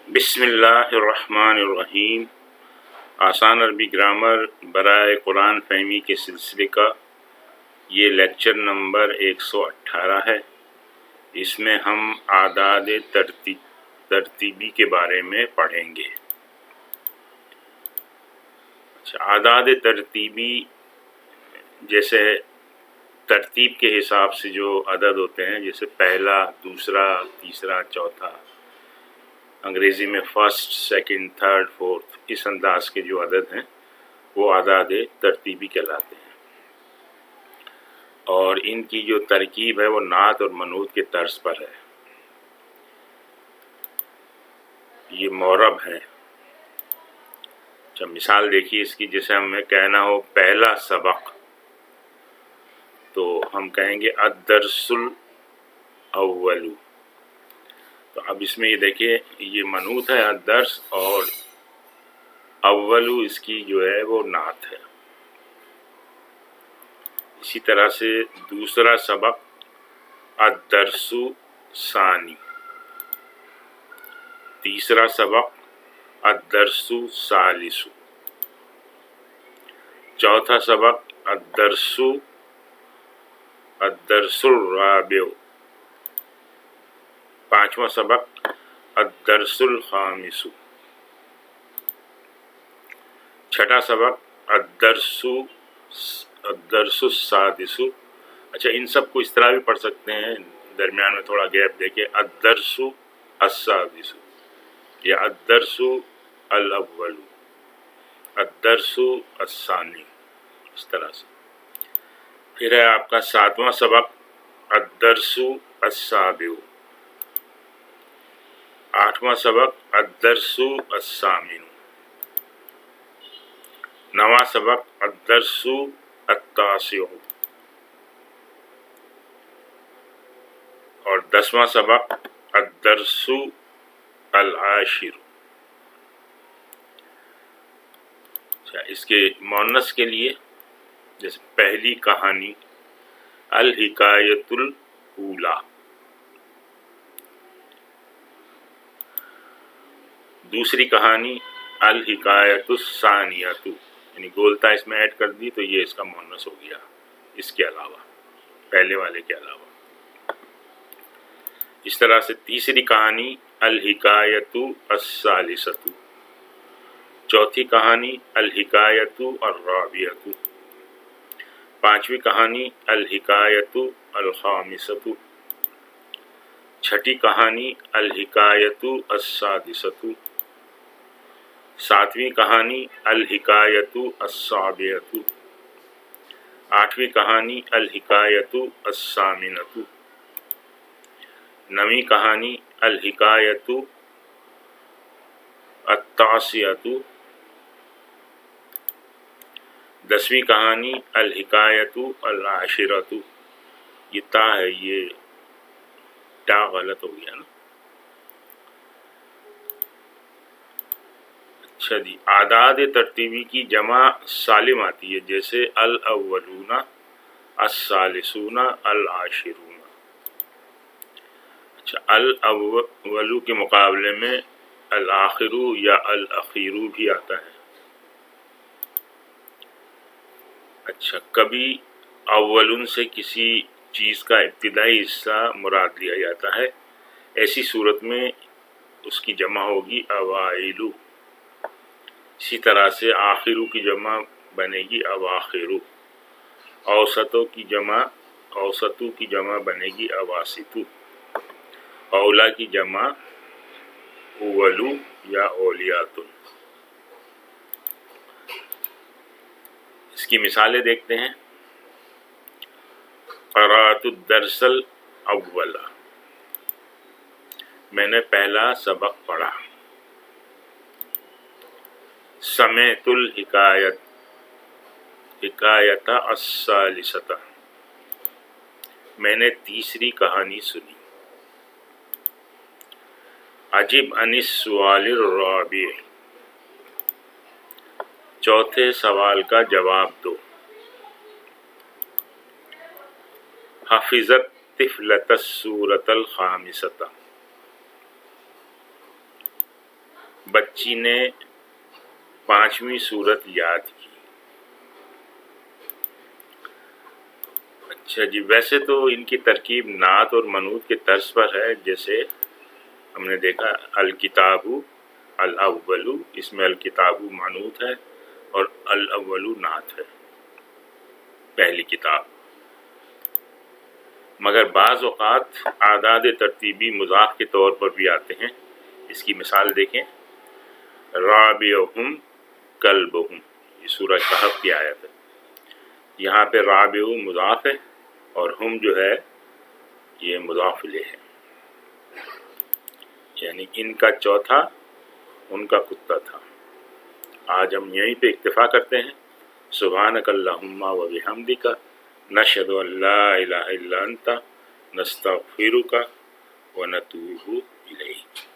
بسم اللہ الرحمن الرحیم۔ آسان عربی گرامر برائے قرآن فہمی کے سلسلے کا یہ لیکچر نمبر 118 ہے۔ اس میں ہم اعداد ترتیبی کے بارے میں پڑھیں گے۔ اعداد ترتیبی جیسے ترتیب کے حساب سے جو عدد ہوتے ہیں، جیسے پہلا، دوسرا، تیسرا، چوتھا، انگریزی میں فرسٹ، سیکنڈ، تھرڈ، فورتھ، اس انداز کے جو عدد ہیں وہ اعداد ترتیبی کہلاتے ہیں، اور ان کی جو ترکیب ہے وہ نعت اور منعوت کے طرز پر ہے۔ یہ معرب ہے۔ مثال دیکھیے اس کی، جیسے ہمیں کہنا ہو پہلا سبق، تو ہم کہیں گے الدرس الاول۔ تو اب اس میں یہ دیکھیے، یہ منعوت ہے الدرس، اور اولو اس کی جو ہے وہ نعت ہے۔ اسی طرح سے دوسرا سبق الدرس ثانی، تیسرا سبق الدرس ثالث، چوتھا سبق الدرس الرابع، پانچواں سبق الدرس الخامس، چھٹا سبق الدرس السادس۔ اچھا، ان سب کو اس طرح بھی پڑھ سکتے ہیں، درمیان میں تھوڑا گیپ دے کے الدرس السادس یا الدرس الاول، الدرس الثانی، اس طرح سے۔ پھر ہے آپ کا ساتواں سبق الدرس السابع، آٹھواں سبق الدرس الثامن، نواں سبق الدرس التاسع، اور دسواں سبق الدرس العاشر۔ اس کے مؤنث کے لیے، جیسے پہلی کہانی الحکایۃ الاولی، دوسری کہانی الحکایۃ الثانیہ، یعنی گولتا اس میں ایڈ کر دی تو یہ اس کا مؤنث ہو گیا، اس کے علاوہ، پہلے والے کے علاوہ۔ اس طرح سے تیسری کہانی الحکایۃ الثالثۃ، چوتھی کہانی الحکایۃ الرابعۃ، پانچویں کہانی الحکایۃ الخامسۃ، چھٹی کہانی الحکایۃ السادسۃ، ساتویں کہانی الحکایۃ السابعۃ، آٹھویں کہانی الحکایۃ الثامنۃ، نویں کہانی الحکایۃ التاسعۃ، دسویں کہانی الحکایۃ العاشرۃ۔ یہ تا ہے، یہ تا غلط ہو گیا نا۔ اچھا جی، اعداد ترتیبی کی جمع سالم آتی ہے، جیسے الاولون، الثالثون، العاشرون۔ اچھا، الاول کے مقابلے میں الآخر یا الاخیر بھی آتا ہے۔ اچھا، کبھی اولن سے کسی چیز کا ابتدائی حصہ مراد لیا جاتا ہے، ایسی صورت میں اس کی جمع ہوگی اوائل۔ اسی طرح سے آخرو کی جمع بنے گی اواخر، اوسطوں کی جمع بنے گی اواسط، اولا کی جمع اولو یا اولیات۔ اس کی مثالیں دیکھتے ہیں۔ قرأت الدرس الاول، میں نے پہلا سبق پڑھا۔ سمعت حکایت الثالثۃ، میں نے تیسری کہانی سنی۔ عجب عن السؤال الرابع، چوتھے سوال کا جواب دو۔ حفظت طفلۃ السورۃ الخامسۃ، بچی نے 5ویں سورت یاد کی۔ اچھا جی، ویسے تو ان کی ترکیب نعت اور منعوت کے طرز پر ہے، جیسے ہم نے دیکھا الکتاب الاول، اس میں الکتاب منعوت ہے اور الاول نعت ہے، پہلی کتاب۔ مگر بعض اوقات اعداد ترتیبی مضاف کے طور پر بھی آتے ہیں۔ اس کی مثال دیکھیں، رابعہم کلبہم، یہ سورہ کہف کی آیت ہے۔ یہاں پہ رابع مضاف ہے اور ہم جو ہے یہ مضاف الیہ ہے، یعنی ان کا چوتھا ان کا کتا تھا۔ آج ہم یہیں پہ اکتفا کرتے ہیں۔ سبحانک اللہم و بحمدک، نشہد ان لا الہ الا انت، نستغفرک و نتوب الیک۔